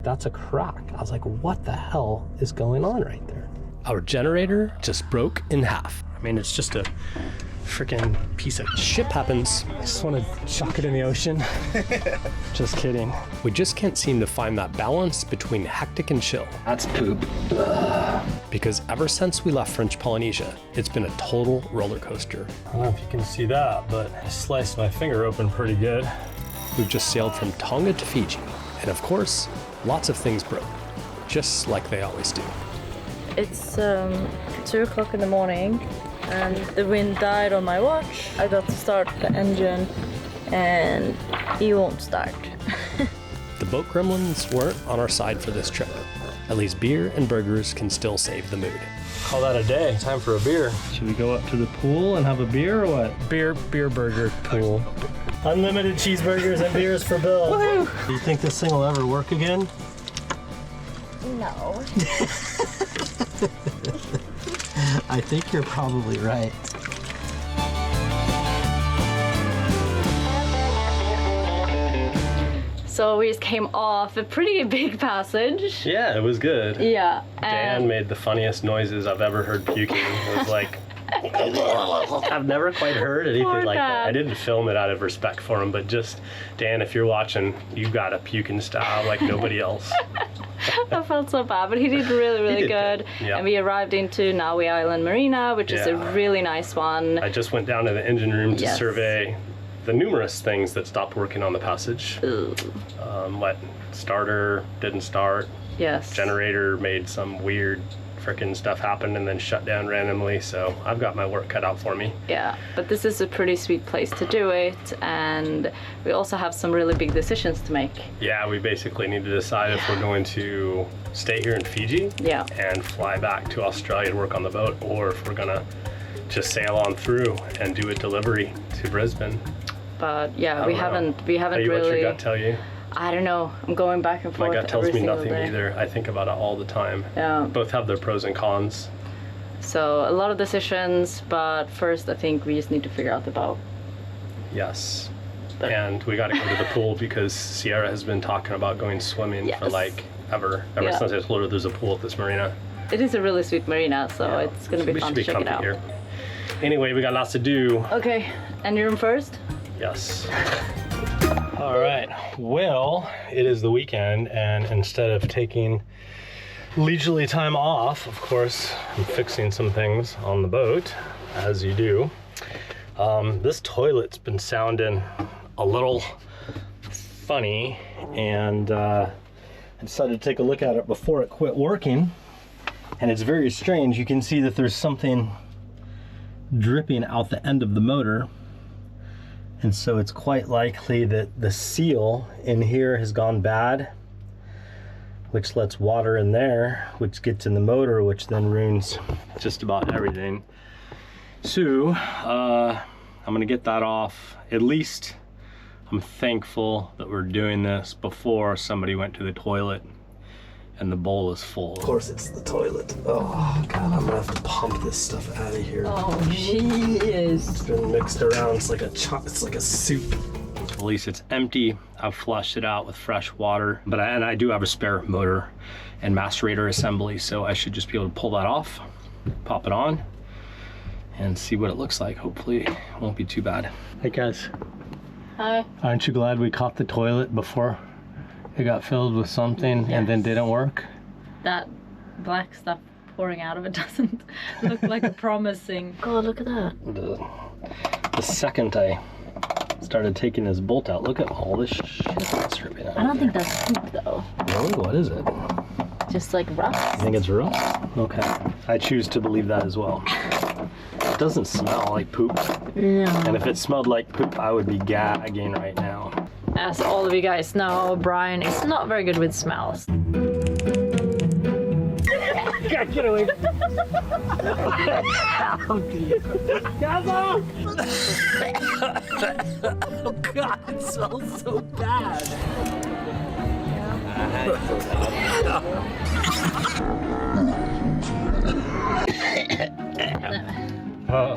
That's a crack. I was like, what the hell is going on right there? Our generator just broke in half. I mean, it's just a freaking piece of shit happens. I just want to chuck it in the ocean. Just kidding. We just can't seem to find that balance between hectic and chill. That's poop. Because ever since we left French Polynesia, it's been a total roller coaster. I don't know if you can see that, but I sliced my finger open pretty good. We've just sailed from Tonga to Fiji. And of course, lots of things broke, just like they always do. It's 2 o'clock in the morning and the wind died on my watch. I got to start the engine and it won't start. The boat gremlins weren't on our side for this trip. At least beer and burgers can still save the mood. Call that a day. Time for a beer. Should we go up to the pool and have a beer or what? Beer, burger, pool. Unlimited cheeseburgers and beers for Bill. Woohoo! Do you think this thing will ever work again? No. I think you're probably right. So we just came off a pretty big passage. Yeah, it was good. Yeah. Dan made the funniest noises I've ever heard puking. It was like, I've never quite heard anything like that. I didn't film it out of respect for him, but just, Dan, if you're watching, you got a puking style like nobody else. I felt so bad, but he did really good. Yeah. And we arrived into Naui Island Marina, which is a really nice one. I just went down to the engine room to survey the numerous things that stopped working on the passage. What starter didn't start. Yes. Generator made some weird frickin' stuff happen and then shut down randomly, so I've got my work cut out for me. Yeah, but this is a pretty sweet place to do it, and we also have some really big decisions to make. Yeah, we basically need to decide if we're going to stay here in Fiji and fly back to Australia to work on the boat, or if we're gonna just sail on through and do a delivery to Brisbane. But yeah, we haven't really. What's your gut tell you? I don't know. I'm going back and forth. My gut tells every me nothing day. either. I think about it all the time. Yeah. Both have their pros and cons. So a lot of decisions, but first I think we just need to figure out the boat. Yes. And we got to go to the pool because Sierra has been talking about going swimming for like ever since I told her there's a pool at this marina. It is a really sweet marina, so it's going to be fun to check it out. Here. Anyway, we got lots to do. Okay, and you're in first? Yes. All right, well, it is the weekend, and instead of taking leisurely time off, of course, I'm fixing some things on the boat, as you do. This toilet's been sounding a little funny, and I decided to take a look at it before it quit working, and it's very strange. You can see that there's something dripping out the end of the motor. And so it's quite likely that the seal in here has gone bad, which lets water in there, which gets in the motor, which then ruins just about everything. So I'm gonna get that off. At least I'm thankful that we're doing this before somebody went to the toilet and the bowl is full. Of course it's the toilet. Oh God, I'm gonna have to pump this stuff out of here. Oh jeez. It's been mixed around, it's like a soup. At least it's empty. I've flushed it out with fresh water, but I do have a spare motor and macerator assembly, so I should just be able to pull that off, pop it on, and see what it looks like. Hopefully it won't be too bad. Hey guys. Hi. Aren't you glad we caught the toilet before it got filled with something and then didn't work? That black stuff pouring out of it doesn't look like a promising. God, look at that. The second I started taking this bolt out, look at all this shit that's dripping out. I don't think that's poop though. Really? What is it? Just like rust. I think it's rust? Okay. I choose to believe that as well. It doesn't smell like poop. No. And if it smelled like poop, I would be gagging right now. As all of you guys know, Brian is not very good with smells. Get away. Oh God, it smells so bad. God.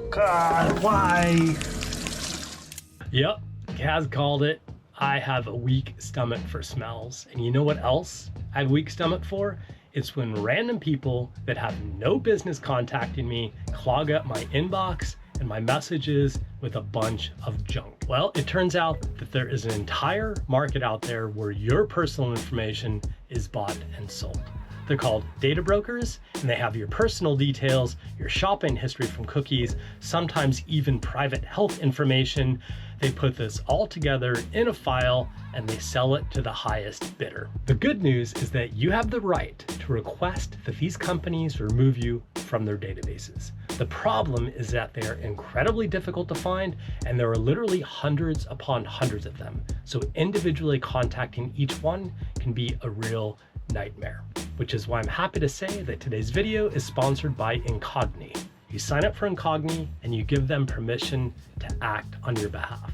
God, why? Yep, Kaz called it. I have a weak stomach for smells. And you know what else I have a weak stomach for? It's when random people that have no business contacting me clog up my inbox and my messages with a bunch of junk. Well, it turns out that there is an entire market out there where your personal information is bought and sold. They're called data brokers, and they have your personal details, your shopping history from cookies, sometimes even private health information. They put this all together in a file and they sell it to the highest bidder. The good news is that you have the right to request that these companies remove you from their databases. The problem is that they are incredibly difficult to find, and there are literally hundreds upon hundreds of them. So individually contacting each one can be a real nightmare, which is why I'm happy to say that today's video is sponsored by Incogni. You sign up for Incogni and you give them permission to act on your behalf.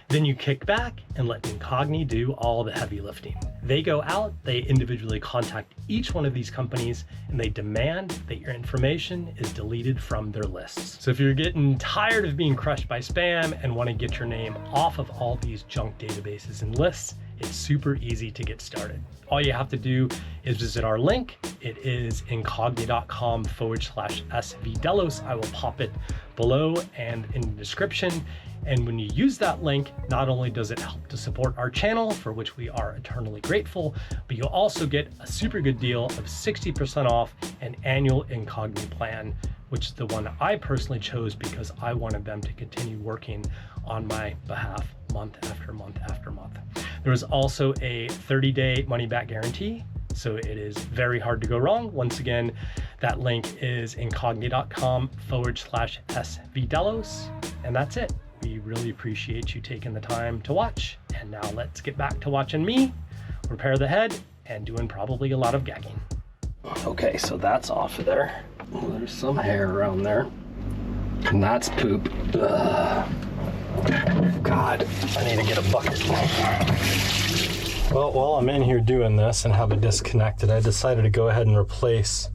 Then you kick back and let Incogni do all the heavy lifting. They go out, they individually contact each one of these companies, and they demand that your information is deleted from their lists. So if you're getting tired of being crushed by spam and want to get your name off of all these junk databases and lists, it's super easy to get started. All you have to do is visit our link. It is incogni.com/svdelos. I will pop it below and in the description. And when you use that link, not only does it help to support our channel, for which we are eternally grateful, but you'll also get a super good deal of 60% off an annual Incogni plan, which is the one I personally chose because I wanted them to continue working on my behalf month after month after month. There is also a 30-day money-back guarantee, so it is very hard to go wrong. Once again, that link is incogni.com/svdelos, and that's it. We really appreciate you taking the time to watch. And now let's get back to watching me repair the head and doing probably a lot of gagging. Okay, so that's off of there. Oh, there's some hair around there. And that's poop. Ugh. God, I need to get a bucket. Well, while I'm in here doing this and have it disconnected, I decided to go ahead and replace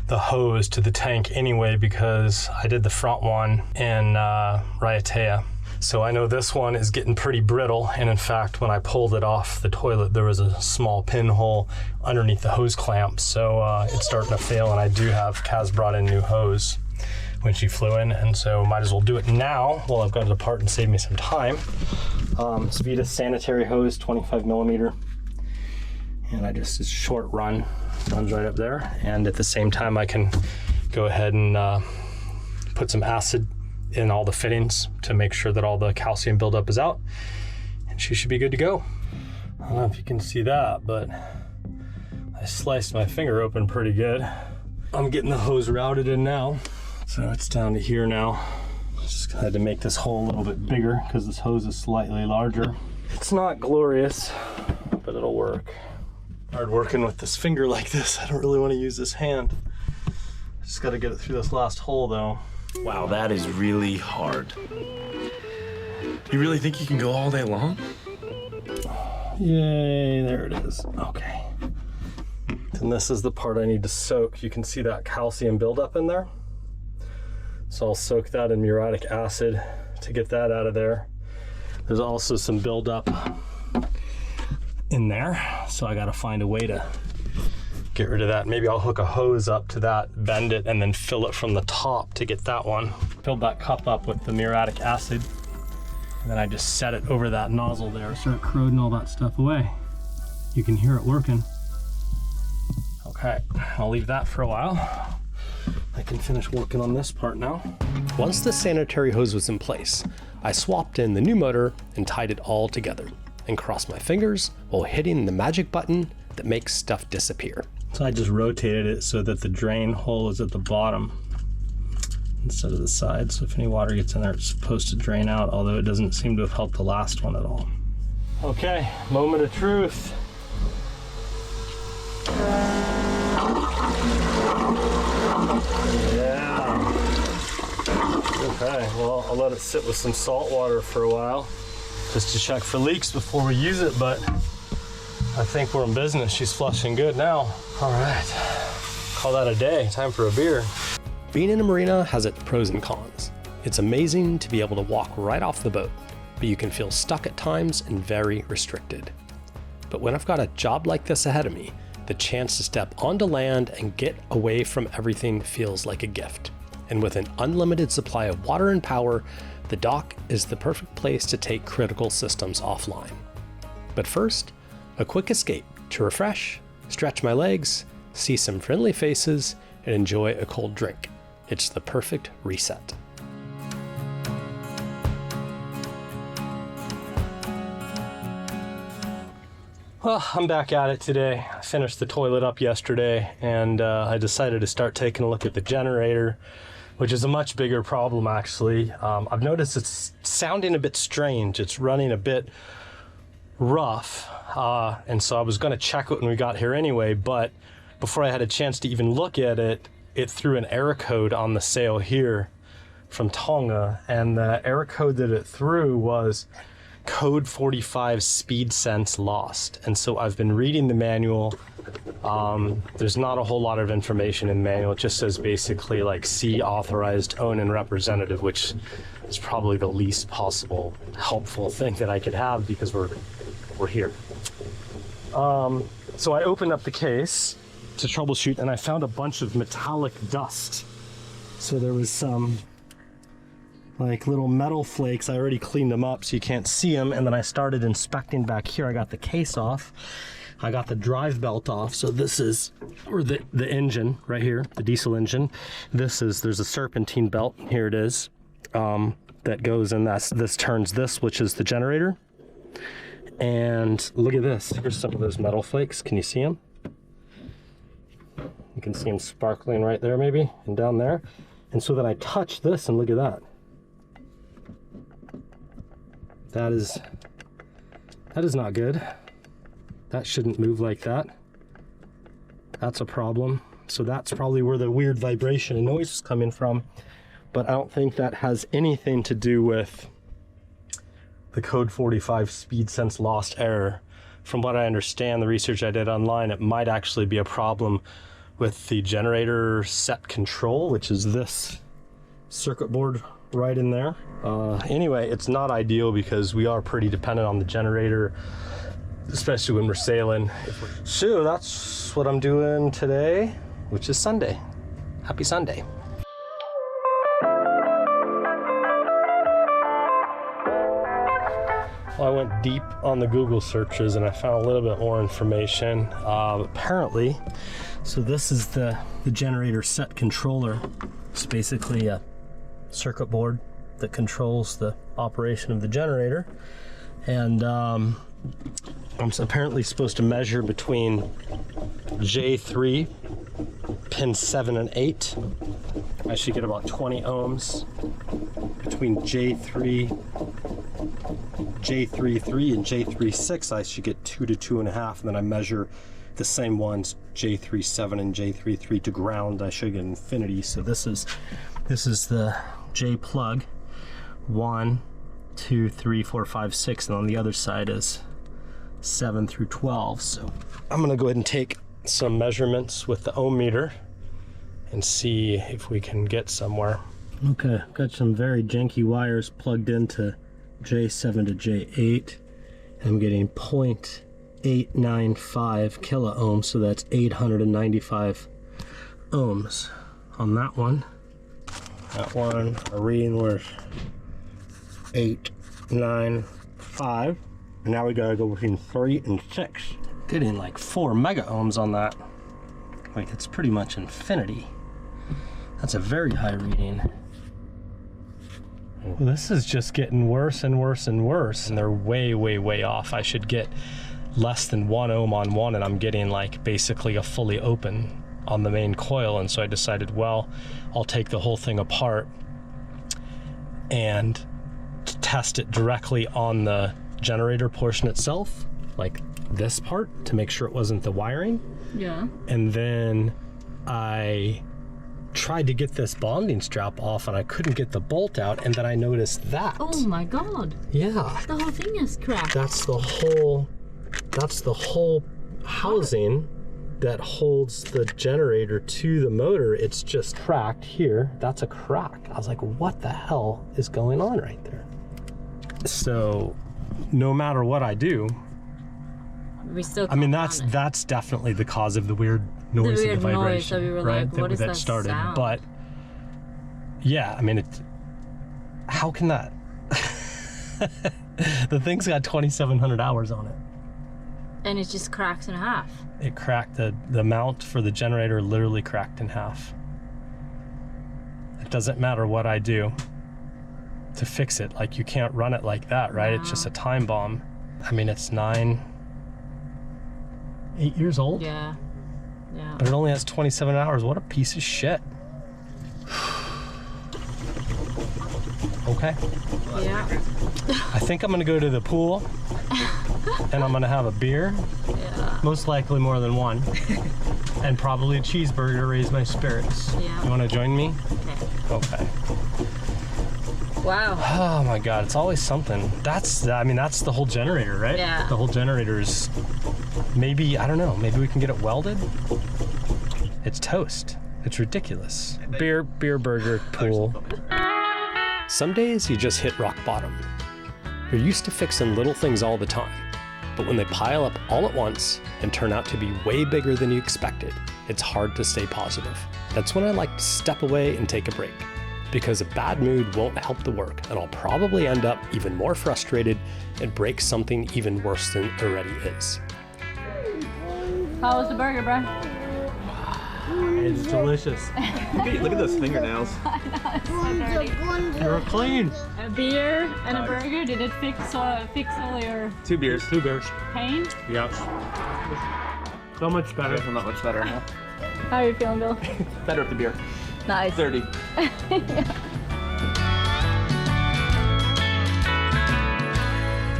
the hose to the tank anyway, because I did the front one in Raiatea. So I know this one is getting pretty brittle, and in fact when I pulled it off the toilet there was a small pinhole underneath the hose clamp, so it's starting to fail, and I do have Kaz brought in new hose when she flew in, and so might as well do it now while I've got it apart and save me some time. Svita sanitary hose, 25 millimeter, and it's a short run. Runs right up there, and at the same time I can go ahead and put some acid in all the fittings to make sure that all the calcium buildup is out, and she should be good to go. I don't know if you can see that, but I sliced my finger open pretty good. I'm getting the hose routed in now, so it's down to here now. Just had to make this hole a little bit bigger because this hose is slightly larger. It's not glorious, but it'll work. Hard working with this finger like this. I don't really want to use this hand. Just got to get it through this last hole though. Wow, that is really hard. You really think you can go all day long? Yay, there it is. Okay. And this is the part I need to soak. You can see that calcium buildup in there. So I'll soak that in muriatic acid to get that out of there. There's also some buildup in there, so I got to find a way to get rid of that. Maybe I'll hook a hose up to that, bend it, and then fill it from the top to get that one. Filled that cup up with the muriatic acid, and then I just set it over that nozzle there, start corroding all that stuff away. You can hear it working. Okay, I'll leave that for a while. I can finish working on this part now. Once the sanitary hose was in place, I swapped in the new motor and tied it all together, and crossed my fingers while hitting the magic button that makes stuff disappear. So I just rotated it so that the drain hole is at the bottom instead of the side. So if any water gets in there, it's supposed to drain out, although it doesn't seem to have helped the last one at all. Okay, moment of truth. Yeah. Okay, well, I'll let it sit with some salt water for a while, just to check for leaks before we use it, but I think we're in business. She's flushing good now. All right, call that a day. Time for a beer. Being in a marina has its pros and cons. It's amazing to be able to walk right off the boat, but you can feel stuck at times and very restricted. But when I've got a job like this ahead of me, the chance to step onto land and get away from everything feels like a gift. And with an unlimited supply of water and power, the dock is the perfect place to take critical systems offline. But first, a quick escape to refresh, stretch my legs, see some friendly faces, and enjoy a cold drink. It's the perfect reset. Well, I'm back at it today. I finished the toilet up yesterday, and I decided to start taking a look at the generator, which is a much bigger problem actually. I've noticed it's sounding a bit strange. It's running a bit rough, and so I was going to check it when we got here anyway, but before I had a chance to even look at it, it threw an error code on the sail here from Tonga, and the error code that it threw was code 45 speed sense lost. And so I've been reading the manual. There's not a whole lot of information in the manual. It just says basically like see authorized own and representative, which is probably the least possible helpful thing that I could have because we're here. So I opened up the case to troubleshoot, and I found a bunch of metallic dust. So there was some like little metal flakes. I already cleaned them up so you can't see them, and then I started inspecting back here. I got the case off, I got the drive belt off. So this is, or the engine right here, the diesel engine. There's a serpentine belt, here it is, that goes in, this turns this, which is the generator. And look at this, here's some of those metal flakes. Can you see them? You can see them sparkling right there maybe, and down there. And so then I touch this, and look at that. That is not good. That shouldn't move like that. That's a problem. So that's probably where the weird vibration and noise is coming from. But I don't think that has anything to do with the code 45 speed sense lost error. From what I understand, the research I did online, it might actually be a problem with the generator set control, which is this circuit board right in there. Anyway, it's not ideal because we are pretty dependent on the generator, especially when we're sailing. So that's what I'm doing today, which is Sunday. Happy Sunday. Well, I went deep on the Google searches and I found a little bit more information. Apparently, so this is the generator set controller. It's basically a circuit board that controls the operation of the generator. And I'm apparently supposed to measure between J3, pin 7 and 8. I should get about 20 ohms between J3, J33 and J36. I should get 2 to 2.5, and then I measure the same ones, J37 and J33 to ground. I should get infinity. So this is the J plug, 1, 2, 3, 4, 5, 6, and on the other side is 7 through 12. So I'm gonna go ahead and take some measurements with the ohm meter and see if we can get somewhere. Okay, got some very janky wires plugged into J7 to J8. I'm getting 0.895 kilo ohms, so that's 895 ohms on that one. That one, our reading was 895. Now we gotta go between 3 and 6. Getting like 4 mega ohms on that. Like, it's pretty much infinity. That's a very high reading. Well, this is just getting worse and worse and worse, and they're way, way, way off. I should get less than 1 ohm on one, and I'm getting like basically a fully open on the main coil. And so I decided, well, I'll take the whole thing apart and test it directly on the generator portion itself, like this part, to make sure it wasn't the wiring. Yeah. And then I tried to get this bonding strap off and I couldn't get the bolt out, and then I noticed that. Oh my god. Yeah. The whole thing is cracked. That's the whole housing that holds the generator to the motor. It's just cracked here. That's a crack. I was like, what the hell is going on right there? So no matter what I do, We still. I mean, can't run it. that's definitely the cause of the weird noise weird and the noise vibration, that we were right? like, what is that started. sound? But yeah, I mean, how can that? The thing's got 2,700 hours on it. And it just cracks in half. It cracked, the mount for the generator literally cracked in half. It doesn't matter what I do to fix it. Like, you can't run it like that, right? No. It's just a time bomb. I mean, it's 8 years old, Yeah. Yeah. but it only has 27 hours. What a piece of shit. Okay. Yeah. I think I'm gonna go to the pool and I'm gonna have a beer, Yeah. most likely more than one, and probably a cheeseburger to raise my spirits. Yeah. You wanna join me? Okay. Okay. Wow. Oh my God, it's always something. That's the whole generator, right? Yeah. The whole generator is, maybe, I don't know, maybe we can get it welded? It's toast. It's ridiculous. Beer, burger, pool. Some days you just hit rock bottom. You're used to fixing little things all the time, but when they pile up all at once and turn out to be way bigger than you expected, it's hard to stay positive. That's when I like to step away and take a break, because a bad mood won't help the work, and I'll probably end up even more frustrated and break something even worse than it already is. How was the burger, bro? It's delicious. Look at those fingernails. They're clean. A beer and a burger. Did it fix all your 2 beers. 2 beers. pain? Yep. So much better. Definitely not much better, huh? How are you feeling, Bill? Better with the beer. Nice. 30.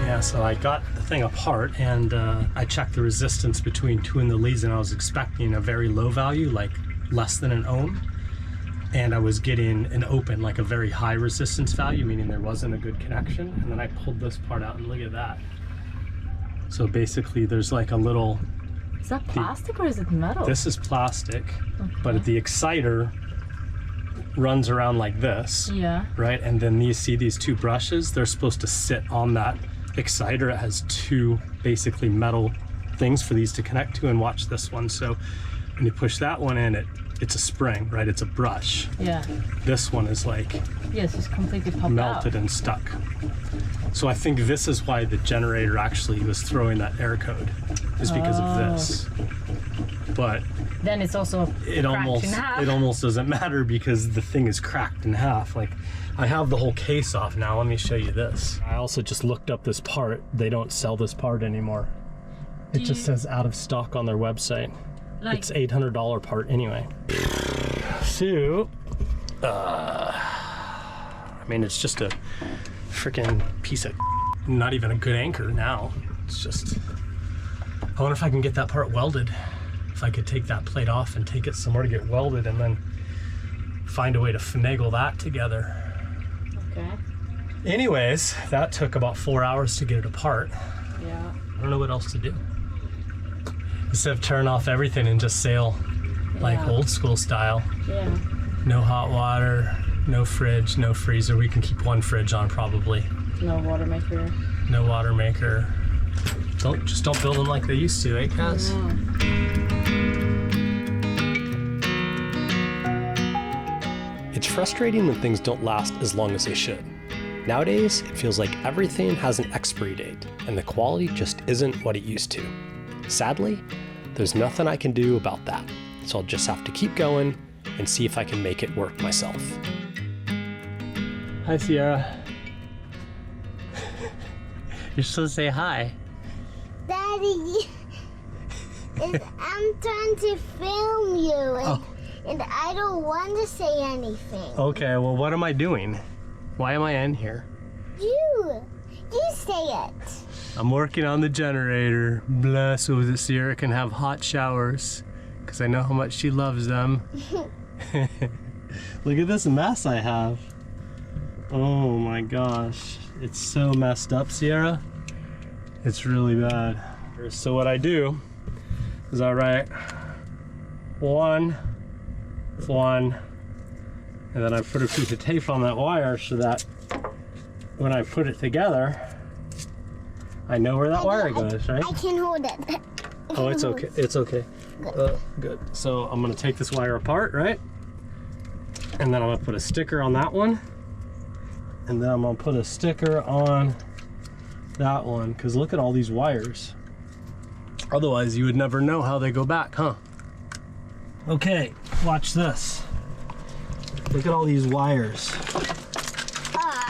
Yeah, so I got the thing apart and I checked the resistance between 2 and the leads, and I was expecting a very low value, like less than an ohm. And I was getting an open, like a very high resistance value, meaning there wasn't a good connection. And then I pulled this part out and look at that. So basically there's like a little, Is that plastic or is it metal? this is plastic, but the exciter runs around like this, Yeah. right? And then you see these 2 brushes, they're supposed to sit on that exciter. It has 2 basically metal things for these to connect to, and watch this one. So when you push that one in, it's a spring, right? It's a brush. Yeah. This one is like Yes, it's completely popped melted out. and stuck. So I think this is why the generator actually was throwing that error code, is because of this. But Then it's also it almost doesn't matter, because the thing is cracked in half. Like, I have the whole case off now. Let me show you this. I also just looked up this part. They don't sell this part anymore. It just says out of stock on their website. Like, It's $800 part anyway. So, I mean, it's just a freaking piece of, not even a good anchor now. It's just, I wonder if I can get that part welded. If I could take that plate off and take it somewhere to get welded, and then find a way to finagle that together. okay. Anyways, that took about 4 hours to get it apart. Yeah. I don't know what else to do. Instead of turn off everything and just sail like Yeah. old school style. Yeah. No hot water, no fridge, no freezer. We can keep 1 fridge on probably. No water maker. No water maker. Just don't build them like they used to, eh, Kaz? It's frustrating when things don't last as long as they should. Nowadays, it feels like everything has an expiry date, and the quality just isn't what it used to. Sadly, there's nothing I can do about that, so I'll just have to keep going and see if I can make it work myself. Hi, Sierra. You're supposed to say hi. Daddy, I'm trying to film you, and I don't want to say anything. Okay, well, what am I doing? Why am I in here? You say it. I'm working on the generator, blah, so that Sierra can have hot showers, because I know how much she loves them. Look at this mess I have. Oh my gosh. It's so messed up, Sierra. It's really bad. So what I do is I write 1, and then I put a piece of tape on that wire so that when I put it together, I know where that wire goes, right? I can hold it. Oh, it's okay. It's okay. Good. So I'm gonna take this wire apart, right? And then I'm gonna put a sticker on that one. And then I'm gonna put a sticker on that one, because look at all these wires. Otherwise, you would never know how they go back, huh? Okay, watch this. Look at all these wires.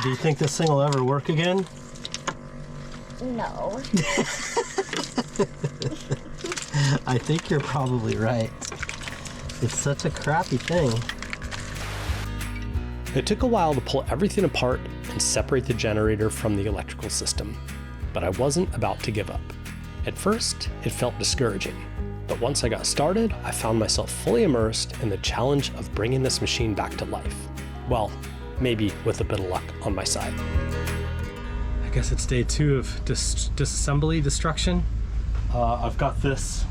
Do you think this thing will ever work again? No. I think you're probably right. It's such a crappy thing. It took a while to pull everything apart and separate the generator from the electrical system, but I wasn't about to give up. At first, it felt discouraging, but once I got started, I found myself fully immersed in the challenge of bringing this machine back to life. Well, maybe with a bit of luck on my side. I guess it's day 2 of disassembly, destruction. I've got this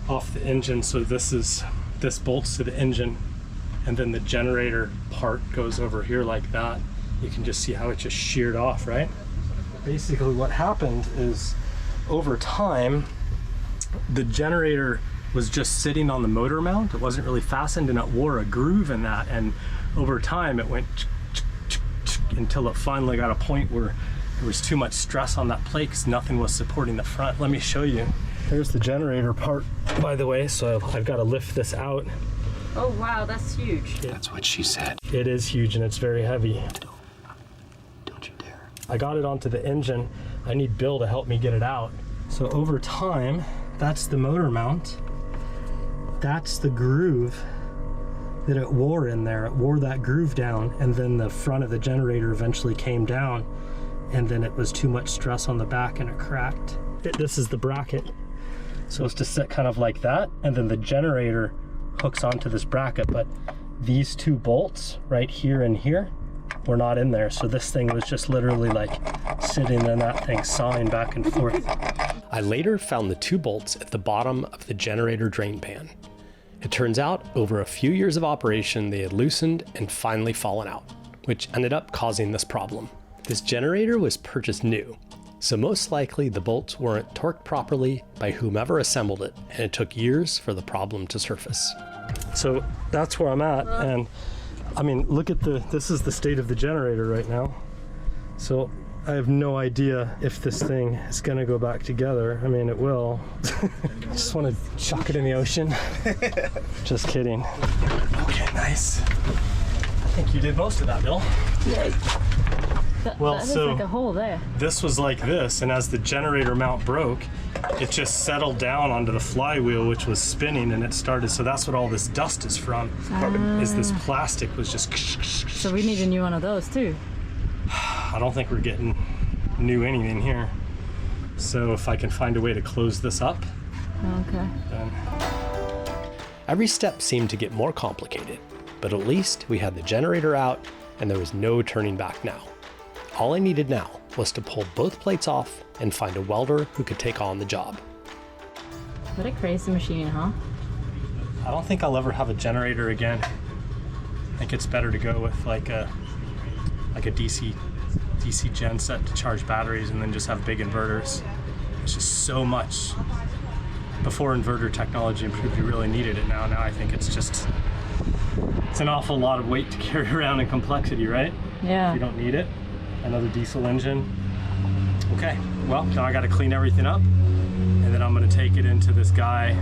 off the engine, so this bolts to the engine, and then the generator part goes over here like that. You can just see how it just sheared off, right? Basically what happened is, over time, the generator was just sitting on the motor mount. It wasn't really fastened, and it wore a groove in that, and over time it went until it finally got a point where there was too much stress on that plate because nothing was supporting the front. Let me show you. Here's the generator part, by the way, so I've got to lift this out. Oh wow, that's huge. That's what she said. It is huge and it's very heavy. Don't you dare. I got it onto the engine. I need Bill to help me get it out. So over time, that's the motor mount. That's the groove that it wore in there. It wore that groove down, and then the front of the generator eventually came down, and then it was too much stress on the back and it cracked. This is the bracket. So it's to sit kind of like that, and then the generator hooks onto this bracket, but these 2 bolts right here and here were not in there. So this thing was just literally like sitting in that thing, sawing back and forth. I later found the 2 bolts at the bottom of the generator drain pan. It turns out, over a few years of operation, they had loosened and finally fallen out, which ended up causing this problem. This generator was purchased new, so most likely the bolts weren't torqued properly by whomever assembled it, and it took years for the problem to surface. So that's where I'm at, and I mean, look at this is the state of the generator right now. So I have no idea if this thing is gonna go back together. I mean, it will. I just want to chuck it in the ocean. Just kidding. Okay, nice. I think you did most of that, Bill. Yay. Well, that is so like a hole there. this was like this, and as the generator mount broke, it just settled down onto the flywheel, which was spinning, and it started. So that's what all this dust is from. Is this plastic was just. So we need a new one of those too. I don't think we're getting new anything here. So if I can find a way to close this up, Okay. then. Every step seemed to get more complicated, but at least we had the generator out and there was no turning back now. All I needed now was to pull both plates off and find a welder who could take on the job. What a crazy machine, huh? I don't think I'll ever have a generator again. I think it's better to go with like a DC gen set to charge batteries, and then just have big inverters. It's just so much. Before inverter technology improved, you really needed it. Now I think it's an awful lot of weight to carry around and complexity, right? Yeah. You don't need it. Another diesel engine. Okay, well, now I got to clean everything up, and then I'm going to take it into this guy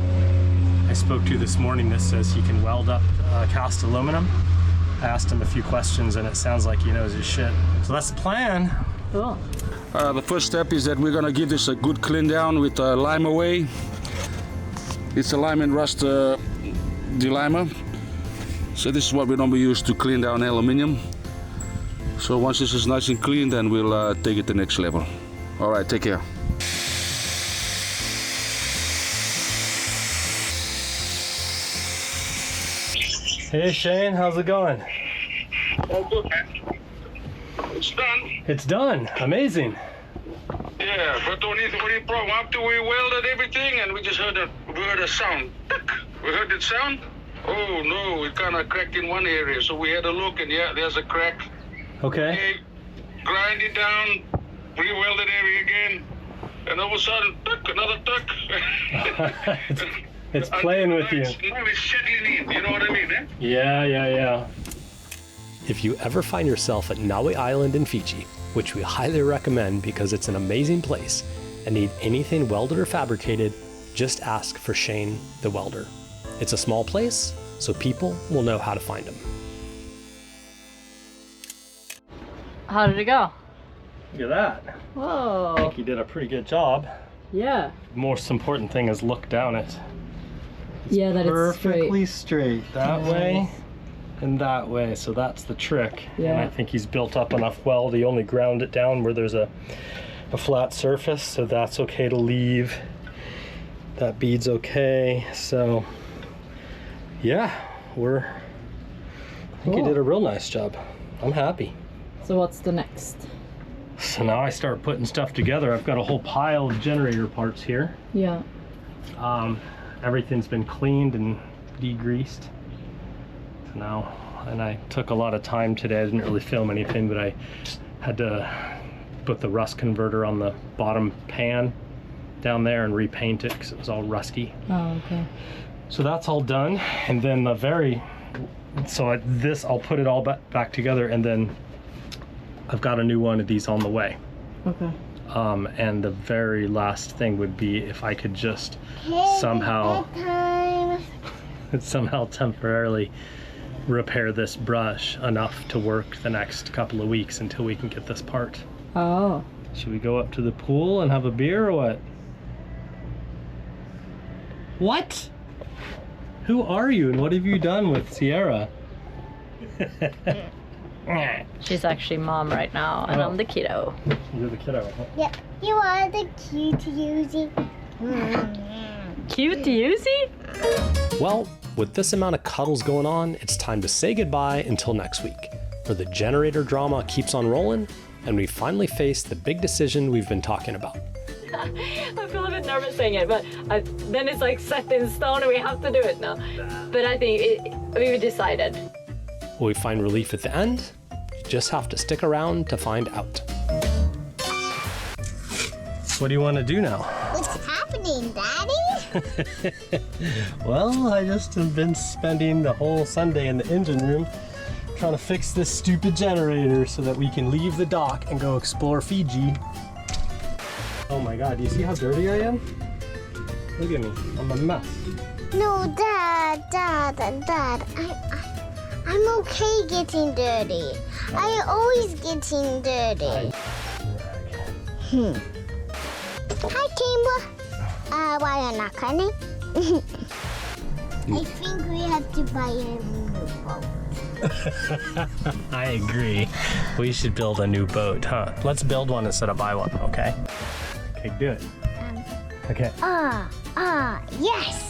I spoke to this morning that says he can weld up cast aluminum. I asked him a few questions, and it sounds like he knows his shit. So that's the plan. Cool. The first step is that we're gonna give this a good clean down with lime away. It's a lime and rust delimer. So this is what we normally use to clean down aluminium. So once this is nice and clean, then we'll take it to the next level. All right, take care. Hey Shane, how's it going? Oh, good, man. It's done. It's done. Amazing. Yeah, but only problem after we welded everything and we just heard a sound. We heard the sound. Oh no, it kind of cracked in one area, so we had a look, and yeah, there's a crack. Okay. grind it down, re-weld it every again, and all of a sudden, tuck, another tuck. It's playing with you. Now it's settling in, you know what I mean, eh? Yeah. If you ever find yourself at Naui Island in Fiji, which we highly recommend because it's an amazing place, and need anything welded or fabricated, just ask for Shane the welder. It's a small place, so people will know how to find him. How did it go? Look at that. I Whoa. think you did a pretty good job. Yeah. The most important thing is look down it. Yeah, that it's straight. Perfectly straight. That way and that way. So that's the trick. Yeah. And I think he's built up enough weld. He only ground it down where there's a flat surface, so that's okay to leave. That bead's okay. So yeah, I think you did a real nice job. I'm happy. So what's the next? So now I start putting stuff together. I've got a whole pile of generator parts here. Yeah. Everything's been cleaned and degreased. So now, and I took a lot of time today. I didn't really film anything, but I had to put the rust converter on the bottom pan down there and repaint it because it was all rusty. Oh, okay. So that's all done. And then I'll put it all back together, and then I've got a new one of these on the way. Okay. And the very last thing would be if I could just somehow temporarily repair this brush enough to work the next couple of weeks until we can get this part. Oh. Should we go up to the pool and have a beer or what? What? Who are you and what have you done with Sierra? She's actually mom right now, and I'm the kiddo. You're the kiddo, huh? Yeah, you are the cute Uzi. Cute Uzi? Well, with this amount of cuddles going on, it's time to say goodbye until next week, where the generator drama keeps on rolling, and we finally face the big decision we've been talking about. I feel a bit nervous saying it, but then it's like set in stone and we have to do it now. But I think we've decided. Will we find relief at the end? You just have to stick around to find out. What do you want to do now? What's happening, Daddy? Well, I just have been spending the whole Sunday in the engine room trying to fix this stupid generator so that we can leave the dock and go explore Fiji. Oh my god, do you see how dirty I am? Look at me, I'm a mess. No, Dad. I'm okay getting dirty. I always getting dirty. Hi, Kimber. Why are you not coming? I think we have to buy a new boat. I agree. We should build a new boat, huh? Let's build one instead of buy one, okay? Okay, do it. Okay. Yes.